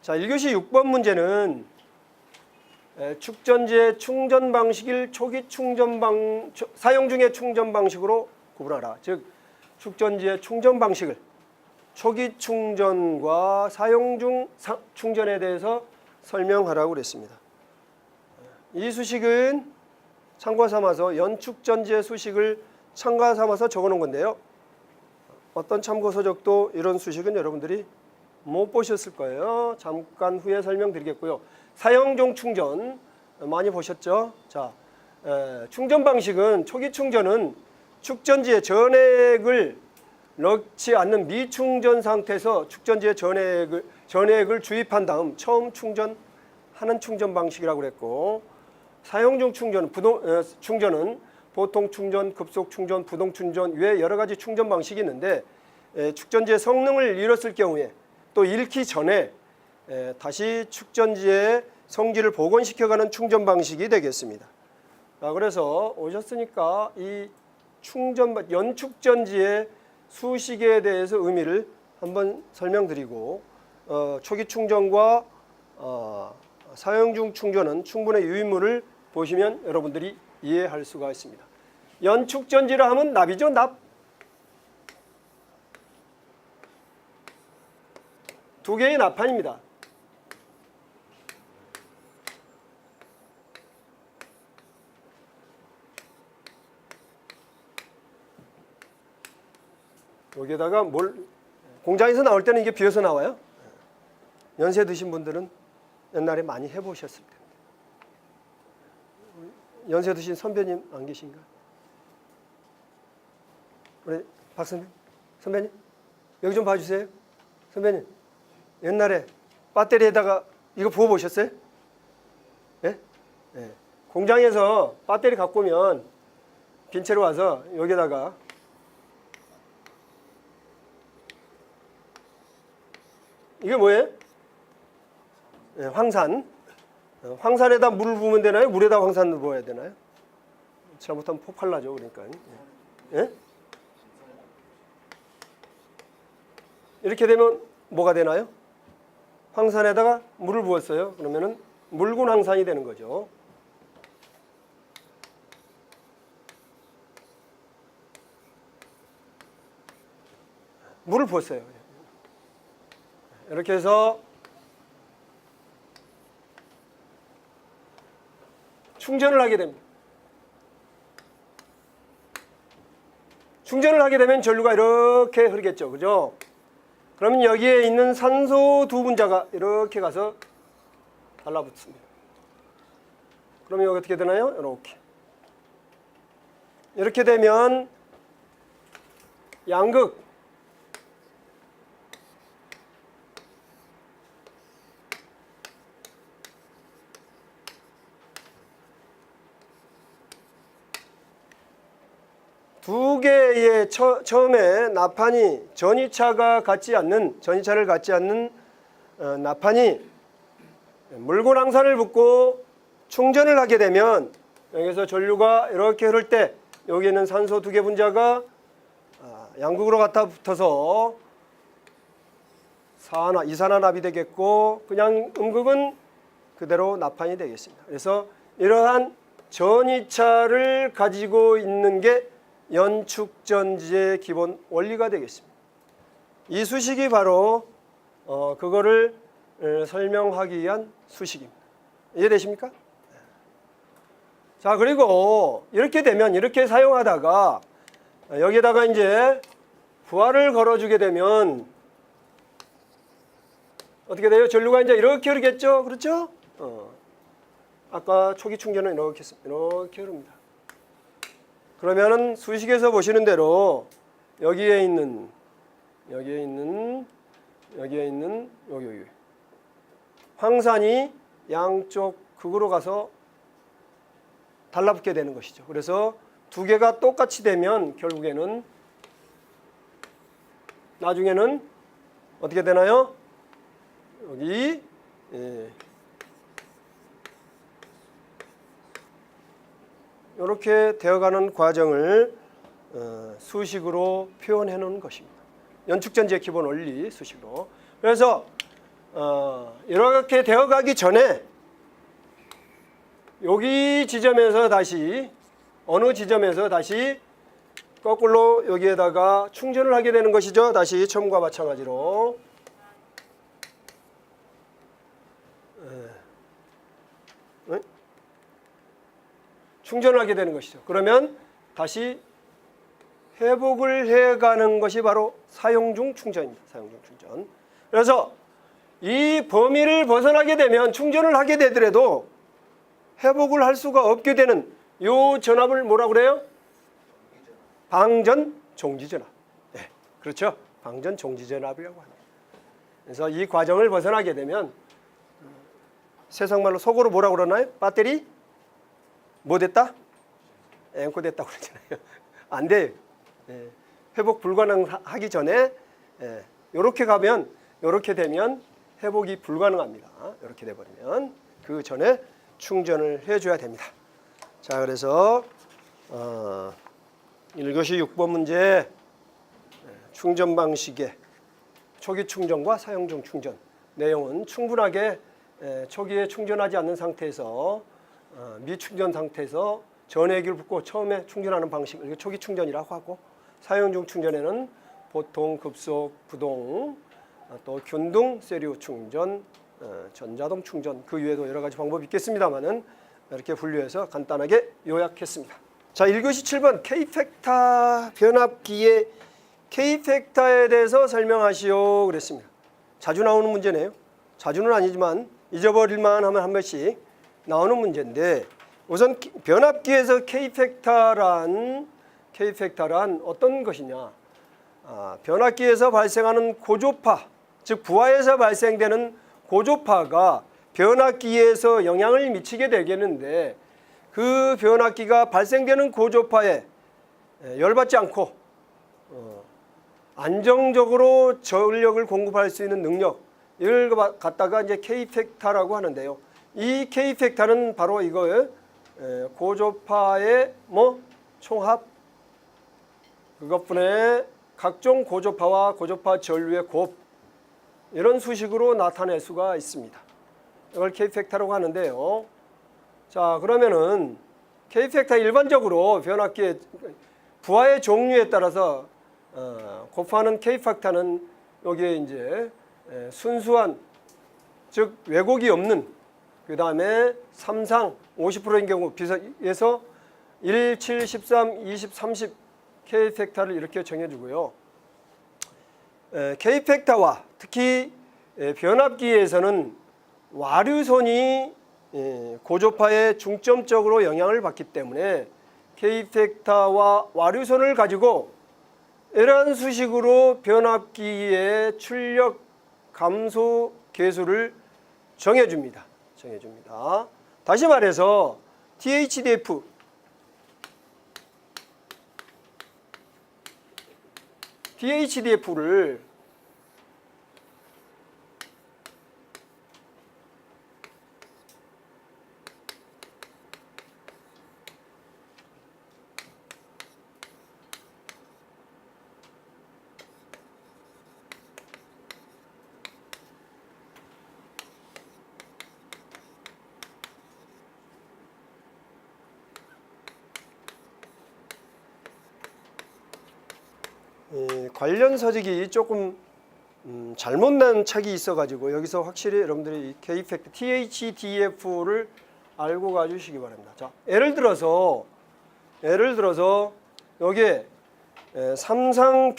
자, 1교시 6번 문제는 축전지의 충전 방식을 초기 사용 중의 충전 방식으로 구분하라. 즉 축전지의 충전 방식을 초기 충전과 사용 중 충전에 대해서 설명하라고 그랬습니다. 이 수식은 참고 삼아서 연축전지의 수식을 참고 삼아서 적어놓은 건데요. 어떤 참고서적도 이런 수식은 여러분들이 못 보셨을 거예요. 잠깐 후에 설명드리겠고요. 사용 중 충전 많이 보셨죠? 자, 충전 방식은 초기 충전은 축전지에 전액을 넣지 않는 미충전 상태에서 축전지에 전액을 주입한 다음 처음 충전하는 충전 방식이라고 그랬고, 사용 중 충전은 보통 충전, 급속 충전, 부동 충전 외 여러 가지 충전 방식이 있는데 축전지의 성능을 잃었을 경우에 또 잃기 전에 다시 축전지의 성질을 복원시켜가는 충전 방식이 되겠습니다. 그래서 오셨으니까 이 연축전지의 수식에 대해서 의미를 한번 설명드리고, 초기 충전과 사용 중 충전은 충분의 유인물을 보시면 여러분들이 이해할 수가 있습니다. 연축전지라 하면 납이죠, 납. 두 개의 납판입니다. 여기에다가 공장에서 나올 때는 이게 비어서 나와요. 연세 드신 분들은 옛날에 많이 해보셨을 텐데. 연세 드신 선배님 안 계신가? 우리 박 선배님 여기 좀 봐주세요. 선배님 옛날에 배터리에다가 이거 부어보셨어요? 예? 예. 공장에서 배터리 갖고 오면 빈 채로 와서 여기다가 이게 뭐예요? 예, 황산. 황산에다 물을 부으면 되나요? 물에다 황산을 부어야 되나요? 잘못하면 폭발나죠. 그러니까. 예? 이렇게 되면 뭐가 되나요? 황산에다가 물을 부었어요. 그러면은 묽은 황산이 되는 거죠. 물을 부었어요. 이렇게 해서 충전을 하게 됩니다. 충전을 하게 되면 전류가 이렇게 흐르겠죠. 그죠? 그러면 여기에 있는 산소 두 분자가 이렇게 가서 달라붙습니다. 그러면 여기 어떻게 되나요? 이렇게 되면 양극 두 개의 처음에 납판이 전이차를 갖지 않는 납판이 묽은 황산을 붓고 충전을 하게 되면 여기서 전류가 이렇게 흐를 때 여기 있는 산소 두 개 분자가 양극으로 갖다 붙어서 이산화납이 되겠고, 그냥 음극은 그대로 납판이 되겠습니다. 그래서 이러한 전이차를 가지고 있는 게 연축전지의 기본 원리가 되겠습니다. 이 수식이 바로 그거를 설명하기 위한 수식입니다. 이해되십니까? 자, 그리고 이렇게 되면 이렇게 사용하다가 여기에다가 이제 부하를 걸어주게 되면 어떻게 돼요? 전류가 이제 이렇게 흐르겠죠? 그렇죠? 아까 초기 충전은 이렇게 흐릅니다. 그러면은 수식에서 보시는 대로 여기에 있는 여기 황산이 양쪽 극으로 가서 달라붙게 되는 것이죠. 그래서 두 개가 똑같이 되면 결국에는 나중에는 어떻게 되나요? 여기 이렇게 되어가는 과정을 수식으로 표현해 놓은 것입니다. 연축전지의 기본 원리 수식으로. 그래서 이렇게 되어가기 전에 여기 지점에서 다시 어느 지점에서 다시 거꾸로 여기에다가 충전을 하게 되는 것이죠. 다시 처음과 마찬가지로. 충전을 하게 되는 것이죠. 그러면 다시 회복을 해가는 것이 바로 사용 중 충전입니다. 사용 중 충전. 그래서 이 범위를 벗어나게 되면 충전을 하게 되더라도 회복을 할 수가 없게 되는 이 전압을 뭐라고 그래요? 방전 종지 전압. 네, 그렇죠. 방전 종지 전압이라고 합니다. 그래서 이 과정을 벗어나게 되면 세상말로 속어로 뭐라고 그러나요? 배터리 뭐 됐다? 앵코 됐다고 그러잖아요. 안 돼요. 예, 회복 불가능하기 전에 이렇게 가면 이렇게 되면 회복이 불가능합니다. 이렇게 돼버리면 그 전에 충전을 해줘야 됩니다. 자, 그래서 1교시 6번 문제 충전 방식의 초기 충전과 사용 중 충전 내용은 충분하게 초기에 충전하지 않는 상태에서 미충전 상태에서 전해기를 붓고 처음에 충전하는 방식, 이거 초기 충전이라고 하고, 사용 중 충전에는 보통, 급속, 부동, 또 균등, 세류 충전, 전자동 충전, 그 외에도 여러 가지 방법이 있겠습니다만은 이렇게 분류해서 간단하게 요약했습니다. 자, 1교시 7번 K팩터 변압기의 K팩터에 대해서 설명하시오 그랬습니다. 자주 나오는 문제네요. 자주는 아니지만 잊어버릴만 하면 한 번씩 나오는 문제인데, 우선 변압기에서 K팩터란 어떤 것이냐? 변압기에서 발생하는 고조파, 즉 부하에서 발생되는 고조파가 변압기에서 영향을 미치게 되겠는데, 그 변압기가 발생되는 고조파에 열받지 않고 안정적으로 전력을 공급할 수 있는 능력, 이걸 갖다가 이제 K팩터라고 하는데요. 이 K팩터는 바로 이거예요. 고조파의 총합, 그것분의 각종 고조파와 고조파 전류의 곱, 이런 수식으로 나타낼 수가 있습니다. 이걸 K팩터라고 하는데요. 자, 그러면은 K팩터 일반적으로 변압기의 부하의 종류에 따라서 곱하는 K팩터는 여기에 이제 순수한, 즉 왜곡이 없는, 그 다음에 3상 50%인 경우 비서에서 1, 7, 13, 20, 30 K팩터를 이렇게 정해주고요. K팩터와 특히 변압기에서는 와류선이 고조파에 중점적으로 영향을 받기 때문에 K팩터와 와류선을 가지고 이러한 수식으로 변압기의 출력 감소 계수를 정해줍니다. 다시 말해서 THDF를 관련 서적이 조금 잘못 난 책이 있어가지고 여기서 확실히 여러분들이 K팩터 THDF를 알고 가주시기 바랍니다. 자, 예를 들어서 여기에 삼상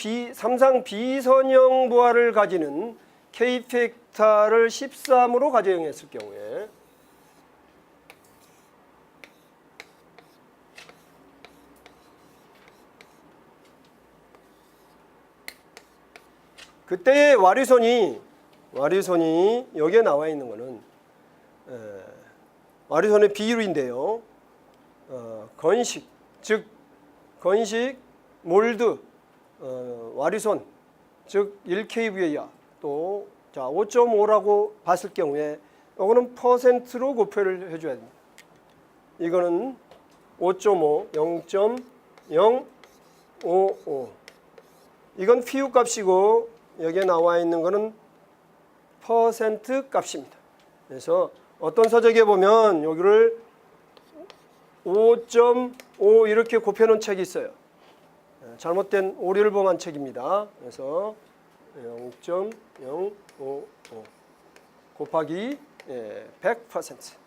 비선형 부하를 가지는 K팩터를 13으로 가정했을 경우에 그때의 와류선이 여기에 나와 있는 것은 와류선의 비율인데요. 건식, 즉 건식, 몰드, 와류선, 즉 1kVA 또 5.5라고 봤을 경우에 이거는 퍼센트로 곱표를 해줘야 됩니다. 이거는 5.5, 0.055. 이건 PU 값이고 여기에 나와 있는 거는 퍼센트 값입니다. 그래서 어떤 서적에 보면 여기를 5.5 이렇게 곱해놓은 책이 있어요. 잘못된 오류를 범한 책입니다. 그래서 0.055 곱하기 100%.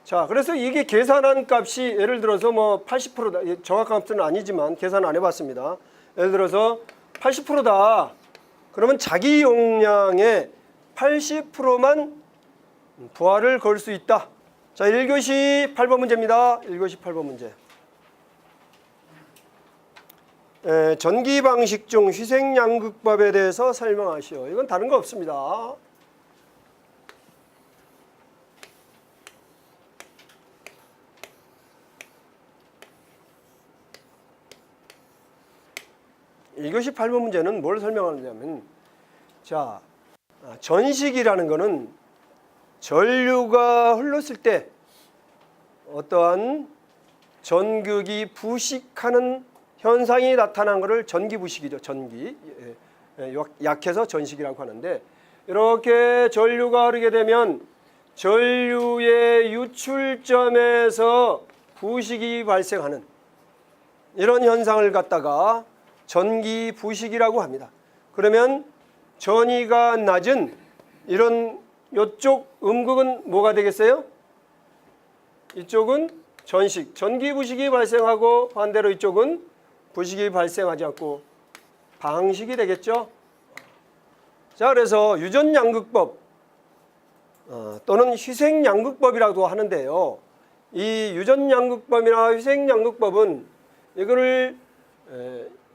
자, 그래서 이게 계산한 값이 예를 들어서 뭐 80%다. 정확한 값은 아니지만 계산 안 해봤습니다. 예를 들어서 80%다. 그러면 자기 용량의 80%만 부하를 걸 수 있다. 자, 1교시 8번 문제입니다. 1교시 8번 문제. 전기 방식 중 희생양극법에 대해서 설명하시오. 이건 다른 거 없습니다. 이것이 8번 문제는 뭘 설명하느냐면, 자, 전식이라는 거는 전류가 흘렀을 때 어떠한 전극이 부식하는 현상이 나타난 것을 전기부식이죠. 전기. 약해서 전식이라고 하는데, 이렇게 전류가 흐르게 되면 전류의 유출점에서 부식이 발생하는 이런 현상을 갖다가 전기 부식이라고 합니다. 그러면 전위가 낮은 이런 이쪽 음극은 뭐가 되겠어요? 이쪽은 전식, 전기 부식이 발생하고 반대로 이쪽은 부식이 발생하지 않고 방식이 되겠죠. 자, 그래서 유전양극법 또는 희생양극법이라고 하는데요. 이 유전양극법이나 희생양극법은 이거를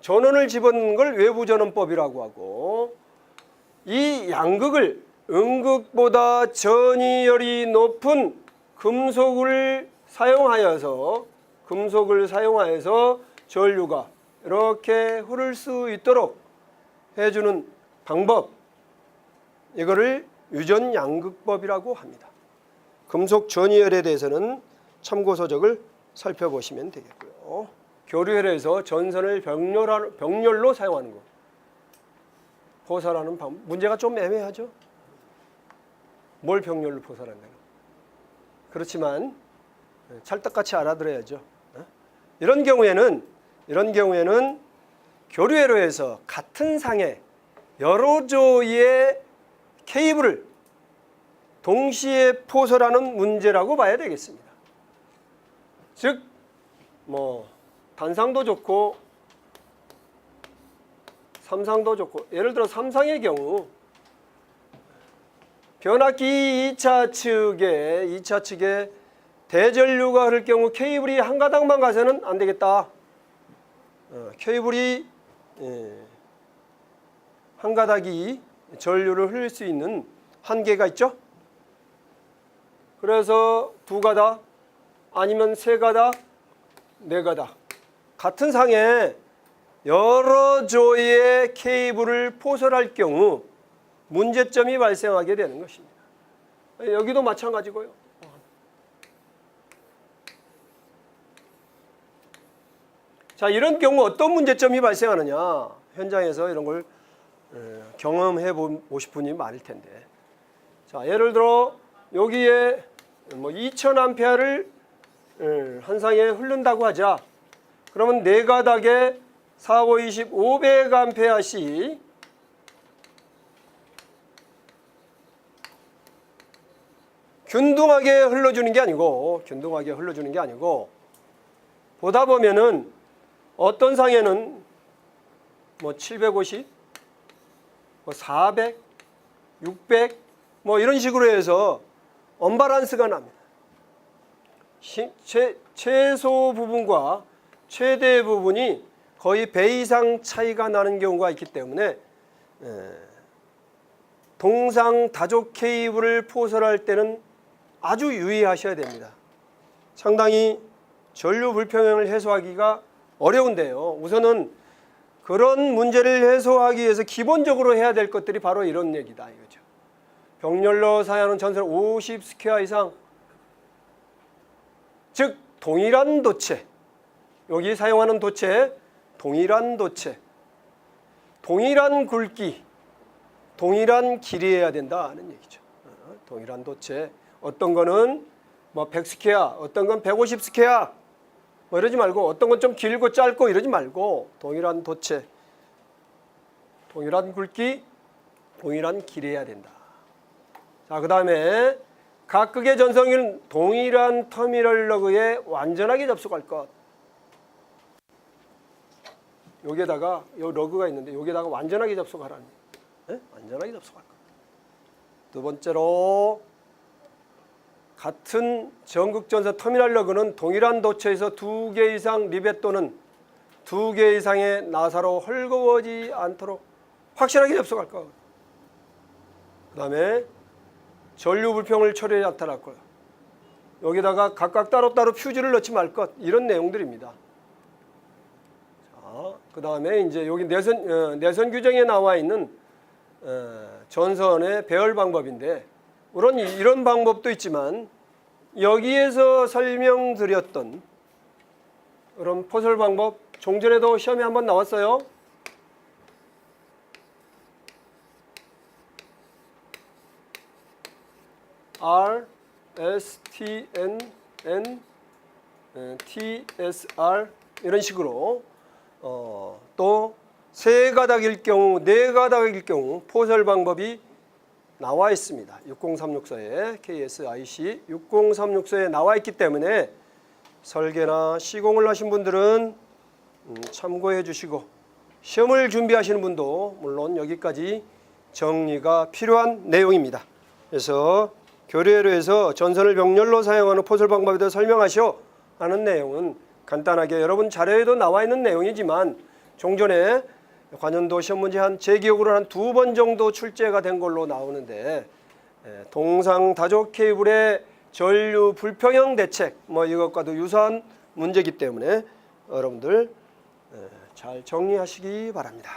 전원을 집어넣는 걸 외부전원법이라고 하고, 이 양극을 음극보다 전이열이 높은 금속을 사용하여서 전류가 이렇게 흐를 수 있도록 해주는 방법, 이거를 유전양극법이라고 합니다. 금속 전이열에 대해서는 참고서적을 살펴보시면 되겠고요. 교류열에서 전선을 병렬로 사용하는 것, 포설하는 방법, 문제가 좀 애매하죠. 뭘 병렬로 포설한다는? 그렇지만 찰떡같이 알아들어야죠. 이런 경우에는 교류회로에서 같은 상에 여러 조의 케이블을 동시에 포설하는 문제라고 봐야 되겠습니다. 즉, 단상도 좋고 삼상도 좋고, 예를 들어 삼상의 경우 변압기 2차 측에 대전류가 흐를 경우 케이블이 한 가닥만 가서는 안 되겠다. 케이블이 한 가닥이 전류를 흘릴 수 있는 한계가 있죠. 그래서 두 가닥 아니면 세 가닥, 네 가닥, 같은 상에 여러 조의 케이블을 포설할 경우 문제점이 발생하게 되는 것입니다. 여기도 마찬가지고요. 자, 이런 경우 어떤 문제점이 발생하느냐, 현장에서 이런 걸 경험해 보신 분이 많을 텐데, 자, 예를 들어 여기에 2000A를 한 상에 흐른다고 하자. 그러면 네 가닥에 4, 5, 20, 500A씩 균등하게 흘러주는 게 아니고 보다 보면은 어떤 상에는 750, 400, 600 이런 식으로 해서 언밸런스가 납니다. 최소 부분과 최대 부분이 거의 배 이상 차이가 나는 경우가 있기 때문에 동상 다족 케이블을 포설할 때는 아주 유의하셔야 됩니다. 상당히 전류 불평형을 해소하기가 어려운데요. 우선은 그런 문제를 해소하기 위해서 기본적으로 해야 될 것들이 바로 이런 얘기다 이거죠. 병렬로 사용하는 전선 50 스퀘어 이상, 즉 동일한 도체, 여기 사용하는 도체 동일한 도체, 동일한 굵기, 동일한 길이여야 된다는 얘기죠. 동일한 도체. 어떤 거는 뭐 100스퀘어, 어떤 건 150스퀘어, 뭐 이러지 말고, 어떤 건 좀 길고 짧고 이러지 말고, 동일한 도체, 동일한 굵기, 동일한 길이여야 된다. 자, 그 다음에 각극의 전성기는 동일한 터미널 러그에 완전하게 접속할 것. 여기에다가 요 러그가 있는데 여기에다가 완전하게 접속하라는. 네? 완전하게 접속할 것. 두 번째로 같은 전극전선 터미널 러그는 동일한 도체에서 2개 이상 리벳 또는 2개 이상의 나사로 헐거워지지 않도록 확실하게 접속할 것. 그 다음에 전류 불평을 처리해 나타날 것. 여기다가 각각 따로따로 퓨즈를 넣지 말 것. 이런 내용들입니다. 자, 그 다음에 이제 여기 내선 규정에 나와 있는 전선의 배열 방법인데, 물론 이런 방법도 있지만 여기에서 설명드렸던 그런 포설 방법 종전에도 시험에 한번 나왔어요. R, S, T, N, N, T, S, R 이런 식으로 또 세 가닥일 경우, 네 가닥일 경우 포설 방법이 나와 있습니다. 6036서에 KSIC 6036서에 나와 있기 때문에 설계나 시공을 하신 분들은 참고해 주시고, 시험을 준비하시는 분도 물론 여기까지 정리가 필요한 내용입니다. 그래서 교류회로에서 전선을 병렬로 사용하는 포설 방법에 대해 설명하시오 하는 내용은 간단하게 여러분 자료에도 나와 있는 내용이지만 종전에 관연도 시험 문제 제 기억으로는 한 2번 정도 출제가 된 걸로 나오는데, 동상 다조 케이블의 전류 불평형 대책 뭐 이것과도 유사한 문제이기 때문에 여러분들 잘 정리하시기 바랍니다.